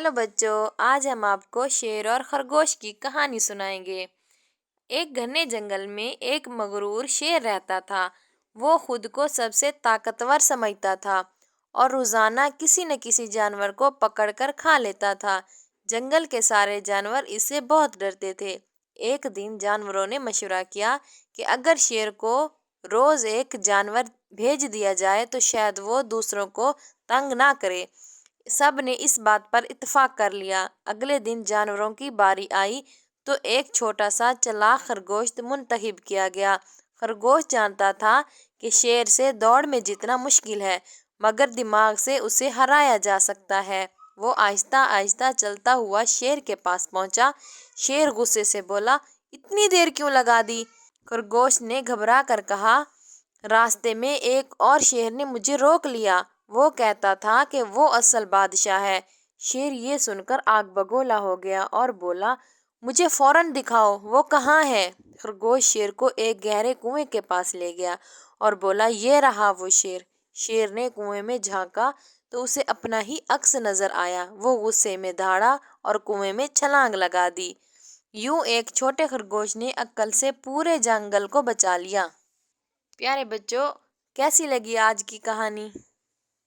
Hello बच्चों, आज हम आपको शेर और खरगोश की कहानी सुनाएंगे। एक घने जंगल में एक मगरूर शेर रहता था। वो खुद को सबसे ताकतवर समझता था और रोजाना किसी न किसी जानवर को पकड़कर खा लेता था। जंगल के सारे जानवर इससे बहुत डरते थे। एक दिन जानवरों ने मशवरा किया कि अगर शेर को रोज एक जानवर भेज दिया जाए तो शायद वो दूसरों को तंग ना करे। सब ने इस बात पर इत्तेफाक कर लिया। अगले दिन जानवरों की बारी आई तो एक छोटा सा चालाक खरगोश मुंतखब किया गया। खरगोश जानता था कि शेर से दौड़ में जीतना मुश्किल है, मगर दिमाग से उसे हराया जा सकता है। वो आहिस्ता आहिस्ता चलता हुआ शेर के पास पहुंचा। शेर गुस्से से बोला, इतनी देर क्यों लगा दी? खरगोश ने घबरा कर कहा, रास्ते में एक और शेर ने मुझे रोक लिया। वो कहता था कि वो असल बादशाह है। शेर ये सुनकर आग बगोला हो गया और बोला, मुझे फौरन दिखाओ, वो कहाँ है? खरगोश शेर को एक गहरे कुएं के पास ले गया और बोला, ये रहा वो शेर। शेर ने कुएं में झांका तो उसे अपना ही अक्स नजर आया। वो गुस्से में दौड़ा और कुएं में छलांग लगा दी। यूं एक छोटे खरगोश ने अक्ल से पूरे जंगल को बचा लिया। प्यारे बच्चों, कैसी लगी आज की कहानी?